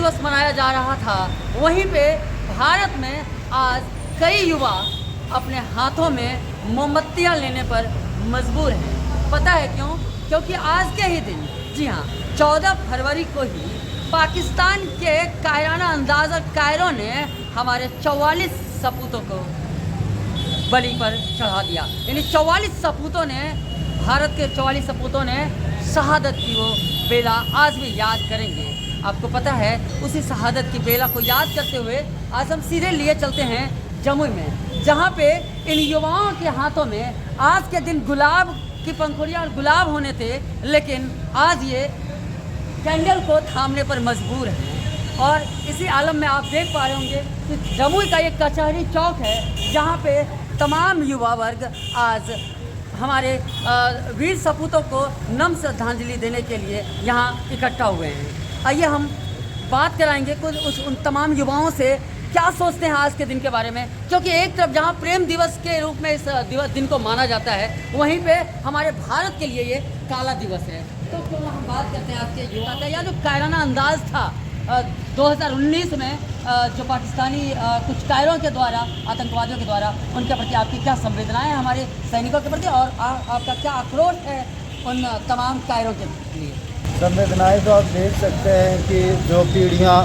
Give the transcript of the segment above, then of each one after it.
दिवस मनाया जा रहा था, वहीं पे भारत में आज कई युवा अपने हाथों में मोमबत्तियां लेने पर मजबूर हैं। पता है क्यों? क्योंकि आज के ही दिन, जी हाँ, 14 फरवरी को ही पाकिस्तान के कायराना अंदाज और कायरों ने हमारे 44 सपूतों को बलि पर चढ़ा दिया। यानी 44 सपूतों ने, भारत के 44 सपूतों ने शहादत की वो बेला आज भी याद करेंगे। आपको पता है, उसी शहादत की बेला को याद करते हुए आज हम सीधे लिए चलते हैं जमुई में, जहाँ पे इन युवाओं के हाथों में आज के दिन गुलाब की पंखुड़ियाँ और गुलाब होने थे, लेकिन आज ये कैंडल को थामने पर मजबूर हैं। और इसी आलम में आप देख पा रहे होंगे कि जमुई का एक कचहरी चौक है, जहाँ पे तमाम युवा वर्ग आज हमारे वीर सपूतों को नम श्रद्धांजलि देने के लिए यहाँ इकट्ठा हुए हैं। आइए हम बात कराएंगे कुछ उन तमाम युवाओं से, क्या सोचते हैं आज के दिन के बारे में। क्योंकि एक तरफ जहाँ प्रेम दिवस के रूप में इस दिन को माना जाता है, वहीं पे हमारे भारत के लिए ये काला दिवस है। तो क्यों हम बात करते हैं आज के युवा का, या जो कायराना अंदाज था 2019 में जो पाकिस्तानी कुछ कायरों के द्वारा, आतंकवादियों के द्वारा, उनके प्रति आपकी क्या संवेदनाएं हैं हमारे सैनिकों के प्रति, और आपका क्या आक्रोश है उन तमाम कायरों के लिए? संवेदनाएं तो आप देख सकते हैं कि जो पीढ़ियाँ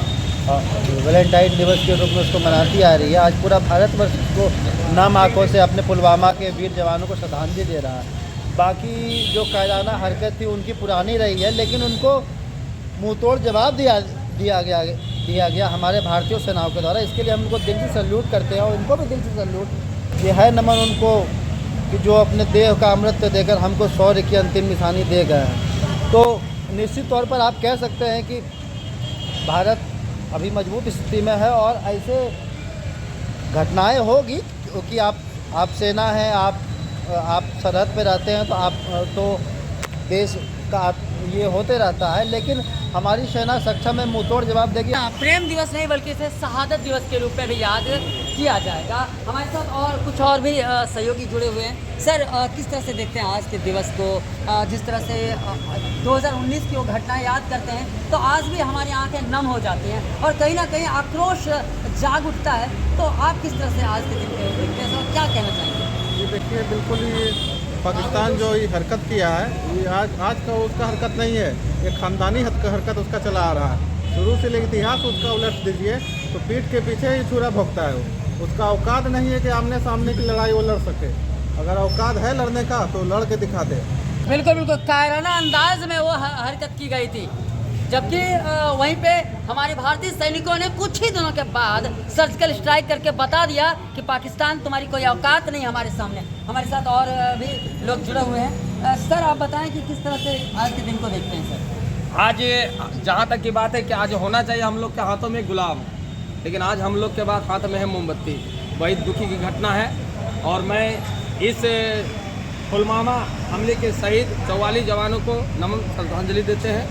वैलेंटाइन दिवस के रूप में उसको मनाती आ रही है, आज पूरा भारतवर्ष उसको नम आंखों से अपने पुलवामा के वीर जवानों को श्रद्धांजलि दे रहा है। बाकी जो कायराना हरकत थी उनकी पुरानी रही है, लेकिन उनको मुंहतोड़ जवाब दिया गया हमारे भारतीय सेनाओं के द्वारा। इसके लिए हम उनको दिल से सल्यूट करते हैं, और उनको भी दिल से सल्यूट। ये है नमन उनको कि जो अपने देह का अमृत देकर हमको शौर्य की अंतिम निशानी दे गए हैं। तो निश्चित तौर पर आप कह सकते हैं कि भारत अभी मजबूत स्थिति में है, और ऐसे घटनाएं होगी क्योंकि आप सेना हैं, आप सरहद पे रहते हैं, तो देश का ये होते रहता है, लेकिन हमारी सेना सक्षम है, मुंहतोड़ जवाब देगी। प्रेम दिवस नहीं बल्कि इसे शहादत दिवस के रूप में भी याद किया जाएगा। हमारे साथ और कुछ और भी सहयोगी जुड़े हुए हैं। सर, किस तरह से देखते हैं आज के दिवस को? जिस तरह से 2019 की वो घटनाएं याद करते हैं तो आज भी हमारी आंखें नम हो जाती हैं, और कहीं ना कहीं आक्रोश जाग उठता है। तो आप किस तरह से आज के दिन को देखते हैं और क्या कहना चाहेंगे? ये देखिए, बिल्कुल ये पाकिस्तान जो ये हरकत किया है, ये आज का उसका हरकत नहीं है, ये ख़ानदानी हरकत उसका चला आ रहा है। शुरू से लेकर इतिहास उसका उलट दीजिए तो पीठ के पीछे ही छुरा भोंकता है वो। उसका औकात नहीं है कि आमने सामने की लड़ाई वो लड़ सके। अगर औकात है लड़ने का तो लड़ के दिखा दे। बिल्कुल बिल्कुल, कायराना अंदाज में वो हरकत की गई थी, जबकि वहीं पे हमारे भारतीय सैनिकों ने कुछ ही दिनों के बाद सर्जिकल स्ट्राइक करके बता दिया कि पाकिस्तान तुम्हारी कोई औकात नहीं हमारे सामने। हमारे साथ और भी लोग जुड़े हुए हैं। सर, आप बताएं कि किस तरह से आज के दिन को देखते हैं? सर, आज जहाँ तक की बात है कि आज होना चाहिए हम लोग के हाथों में गुलाब, लेकिन आज हम लोग के बाद हाथ में है मोमबत्ती। बड़ी दुखी की घटना है, और मैं इस पुलवामा हमले के शहीद 44 जवानों को नमन श्रद्धांजलि देते हैं।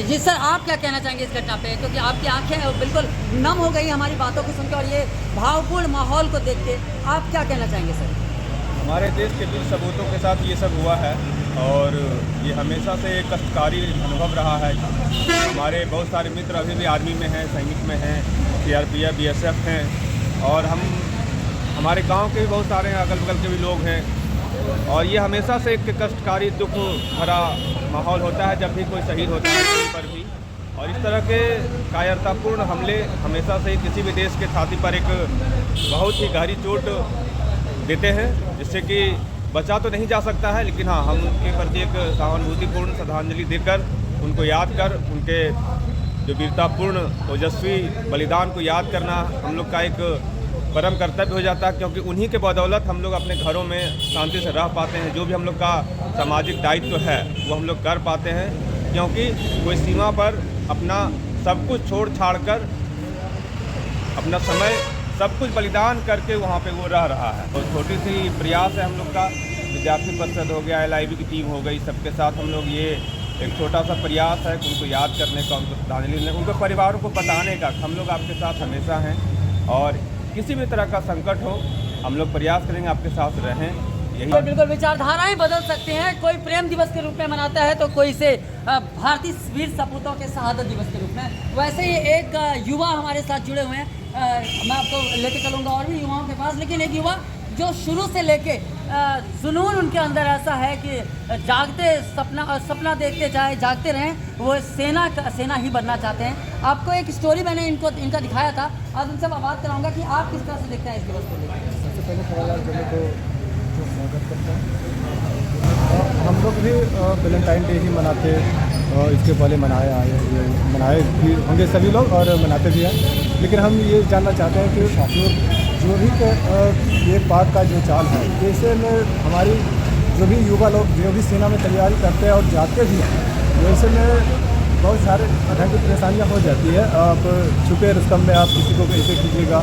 जी सर, आप क्या कहना चाहेंगे इस घटना पे? क्योंकि आपकी आंखें बिल्कुल नम हो गई हमारी बातों को सुनकर, और ये भावपूर्ण माहौल को देख के आप क्या कहना चाहेंगे सर? हमारे देश के वीर सपूतों के साथ ये सब हुआ है, और ये हमेशा से एक कष्टकारी अनुभव रहा है। हमारे बहुत सारे मित्र अभी भी आर्मी में हैं, सैनिक में हैं, CRPF BSF हैं, और हमारे गांव के भी बहुत सारे हैं, अगल बगल के भी लोग हैं। और ये हमेशा से एक कष्टकारी दुख भरा माहौल होता है जब भी कोई शहीद होता है कहीं पर भी। और इस तरह के कायरतापूर्ण हमले हमेशा से किसी भी देश के छाती पर एक बहुत ही गहरी चोट देते हैं, जिससे कि बचा तो नहीं जा सकता है, लेकिन हाँ, हम उनके प्रति एक सहानुभूतिपूर्ण श्रद्धांजलि देकर, उनको याद कर, उनके जो वीरतापूर्ण ओजस्वी बलिदान को याद करना हम लोग का एक परम कर्तव्य हो जाता है। क्योंकि उन्हीं के बदौलत हम लोग अपने घरों में शांति से रह पाते हैं। जो भी हम लोग का सामाजिक दायित्व है वो हम लोग कर पाते हैं, क्योंकि कोई सीमा पर अपना सब कुछ छोड़ छाड़ कर, अपना समय सब कुछ बलिदान करके वहाँ पे वो रह रहा है। और छोटी सी प्रयास है हम लोग का, विद्यार्थी परिषद हो गया, LIB की टीम हो गई, सबके साथ हम लोग ये एक छोटा सा प्रयास है कि उनको याद करने का, उनको श्रद्धांजलि देने, उनको परिवारों को बताने का हम लोग आपके साथ हमेशा हैं। और किसी भी तरह का संकट हो, हम लोग प्रयास करेंगे आपके साथ रहें, यही बिल्कुल विचारधाराएं बदल सकते हैं। कोई प्रेम दिवस के रूप में मनाता है तो कोई इसे भारतीय वीर सपूतों के शहादत दिवस के रूप में। वैसे ही एक युवा हमारे साथ जुड़े हुए हैं, मैं आपको लेके चलूँगा और भी युवाओं के पास। लेकिन एक युवा जो शुरू से लेके जुनून उनके अंदर ऐसा है कि जागते सपना देखते चाहे जागते रहें, वो सेना ही बनना चाहते हैं। आपको एक स्टोरी मैंने इनका दिखाया था, आज उनसे मैं बात कराऊंगा कि आप किस तरह से देखते हैं इस दिवस को लेकर। सबसे पहले सवाल जब को जो स्वागत करता हूँ। हम लोग भी वैलेंटाइन डे ही मनाते, इसके पहले मनाए भी होंगे सभी लोग और मनाते भी हैं। लेकिन हम ये जानना चाहते हैं कि जो भी ये बात का जो चाल है, जैसे में हमारी जो भी युवा लोग जो भी सेना में तैयारी करते हैं और जाते भी हैं, वैसे में बहुत सारे ढंग की परेशानियाँ हो जाती है। आप छुपे रुस्तम में आप किसी को ऐसे कीजिएगा।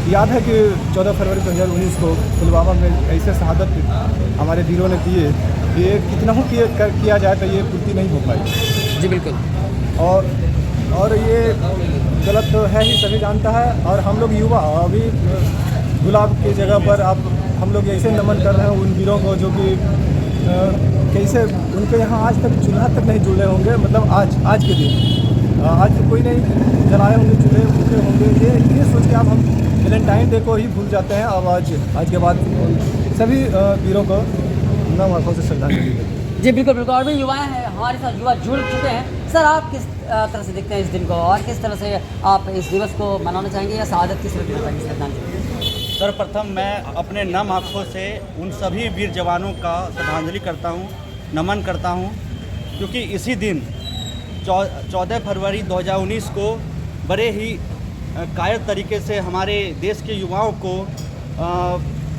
याद है कि 14 फरवरी 2019 को पुलवामा में ऐसे शहादत हमारे वीरों ने दिए, ये कितना हो किया जाए तो ये पूर्ति नहीं हो पाई। जी बिल्कुल। और ये गलत तो है ही, सभी जानता है। और हम लोग युवा अभी गुलाब की जगह पर हम लोग ऐसे नमन कर रहे हैं उन वीरों को जो कि कैसे उनके यहाँ आज तक चूल्हा तक नहीं जुड़े होंगे। मतलब आज के दिन आज तो कोई नहीं जलाए होंगे, चूल्हे उनके होंगे। ये सोच के अब हम वैलेंटाइन डे को ही भूल जाते हैं। अब आज के बाद सभी वीरों को नम आंखों से श्रद्धांजलि देते हैं। जी बिल्कुल बिल्कुल। और भी युवाएं हैं हमारे साथ, युवा जुड़ चुके हैं। सर, आप किस तरह से देखते हैं इस दिन को और किस तरह से आप इस दिवस को मनाना चाहेंगे या शहादत किस तरह देना चाहेंगे श्रद्धांजलि? सर्वप्रथम मैं अपने नम आँखों से उन सभी वीर जवानों का श्रद्धांजलि करता हूँ, नमन करता हूँ, क्योंकि इसी दिन 14 फरवरी 2019 को बड़े ही कायर तरीके से हमारे देश के युवाओं को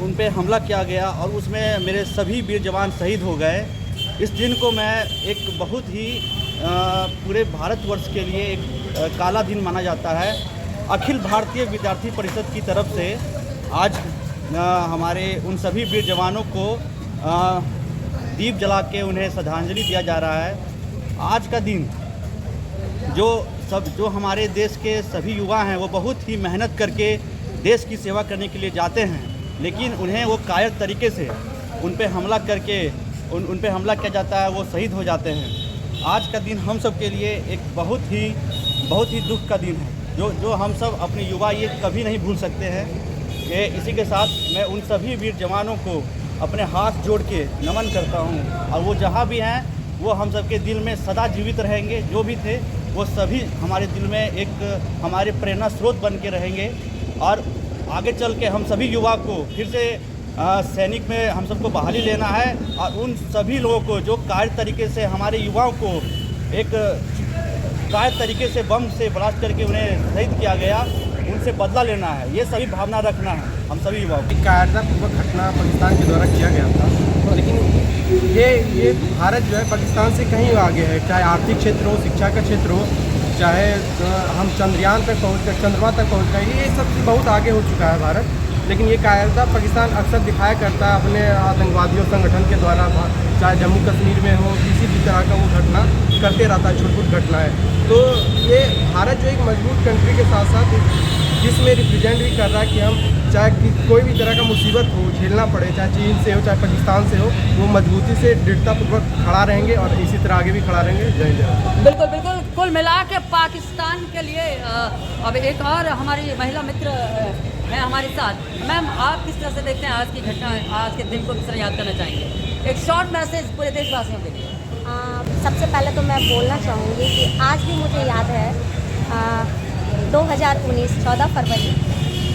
उन पे हमला किया गया और उसमें मेरे सभी वीर जवान शहीद हो गए। इस दिन को मैं एक बहुत ही पूरे भारतवर्ष के लिए एक काला दिन माना जाता है। अखिल भारतीय विद्यार्थी परिषद की तरफ से आज हमारे उन सभी वीर जवानों को दीप जला के उन्हें श्रद्धांजलि दिया जा रहा है। आज का दिन जो हमारे देश के सभी युवा हैं वो बहुत ही मेहनत करके देश की सेवा करने के लिए जाते हैं, लेकिन उन्हें वो कायर तरीके से उन पे हमला करके उन पे हमला किया जाता है, वो शहीद हो जाते हैं। आज का दिन हम सब के लिए एक बहुत ही दुख का दिन है, जो हम सब अपने युवा ये कभी नहीं भूल सकते हैं। इसी के साथ मैं उन सभी वीर जवानों को अपने हाथ जोड़ के नमन करता हूँ और वो जहाँ भी हैं वो हम सब के दिल में सदा जीवित रहेंगे। जो भी थे वो सभी हमारे दिल में एक हमारे प्रेरणा स्रोत बन के रहेंगे और आगे चल के हम सभी युवा को फिर से सैनिक में हम सबको बहाली लेना है और उन सभी लोगों को जो कायर तरीके से हमारे युवाओं को एक कायर तरीके से बम से ब्लास्ट करके उन्हें शहीद किया गया, उनसे बदला लेना है। ये सभी भावना रखना है हम सभी युवाओं को। कायरतापूर्वक घटना पाकिस्तान के द्वारा किया गया था, लेकिन ये भारत जो है पाकिस्तान से कहीं आगे है। चाहे आर्थिक क्षेत्र हो, शिक्षा का क्षेत्र हो, चाहे हम चंद्रयान तक पहुँच गए, चंद्रमा तक पहुँच गए, ये सब बहुत आगे हो चुका है भारत। लेकिन ये कायरता पाकिस्तान अक्सर दिखाया करता है अपने आतंकवादियों संगठन के द्वारा, चाहे जम्मू कश्मीर में हो, किसी भी तरह का वो घटना करते रहता है, छोटी छोटी घटना है। तो ये भारत जो एक मजबूत कंट्री के साथ साथ जिसमें रिप्रेजेंट भी कर रहा है कि हम चाहे कि कोई भी तरह का मुसीबत हो, झेलना पड़े, चाहे चीन से हो चाहे पाकिस्तान से हो, वो मजबूती से दृढ़तापूर्वक खड़ा रहेंगे और इसी तरह आगे भी खड़ा रहेंगे। जय जय। बिल्कुल बिल्कुल। कुल मिला के पाकिस्तान के लिए अब एक और हमारी महिला मित्र हैं हमारे साथ। मैम, आप किस तरह से देखते हैं आज की घटना, आज के दिन को किस तरह याद करना चाहेंगे? एक शॉर्ट मैसेज पूरे देशवासियों के लिए। सबसे पहले तो मैं बोलना चाहूँगी कि आज भी मुझे याद है 2019 14 फरवरी,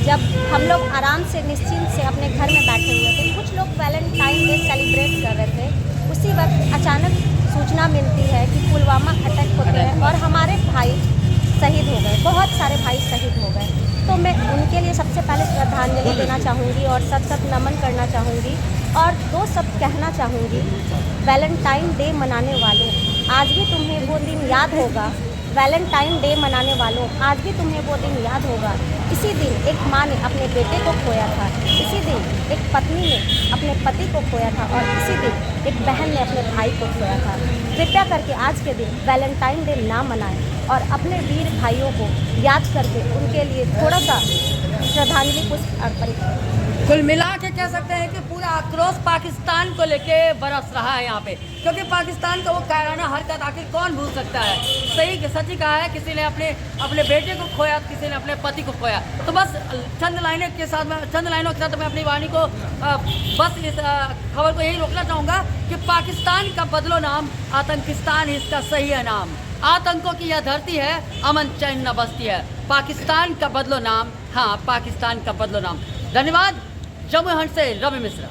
जब हम लोग आराम से निश्चिंत से अपने घर में बैठे हुए थे। कुछ लोग वैलेंटाइन डे सेलिब्रेट कर रहे थे। उसी वक्त अचानक सूचना मिलती है कि पुलवामा अटैक होते हैं और हमारे भाई शहीद हो गए, बहुत सारे भाई शहीद हो गए। तो मैं उनके लिए सबसे पहले श्रद्धांजलि देना चाहूँगी और सत नमन करना चाहूँगी और दो शब्द कहना चाहूँगी। वैलेंटाइन डे मनाने वालों, आज भी तुम्हें वो दिन याद होगा। वैलेंटाइन डे मनाने वालों, आज भी तुम्हें वो दिन याद होगा। इसी दिन एक माँ ने अपने बेटे को खोया था, इसी दिन एक पत्नी ने अपने पति को खोया था और इसी दिन एक बहन ने अपने भाई को खोया था। कृपया करके आज के दिन वैलेंटाइन डे ना मनाएं और अपने वीर भाइयों को याद करके उनके लिए थोड़ा सा श्रद्धांजलि पुष्प अर्पित करें। कुल मिला के कह सकते हैं कि पूरा आक्रोश पाकिस्तान को लेके बरस रहा है यहाँ पे, क्योंकि पाकिस्तान का वो कायराना हरकत आखिर कौन भूल सकता है। सही सच्ची कहा है, किसी ने अपने बेटे को खोया, किसी ने अपने पति को खोया। तो बस चंद लाइनों के साथ मैं अपनी वाणी को बस इस खबर को यही रोकना चाहूँगा कि पाकिस्तान का बदलो नाम आतंकिस्तान, इसका सही है नाम। आतंकों की यह धरती है, अमन चैन न बसती है। पाकिस्तान का बदलो नाम, हाँ पाकिस्तान का बदलो नाम। धन्यवाद। जमुई हंट से रवि मिश्रा।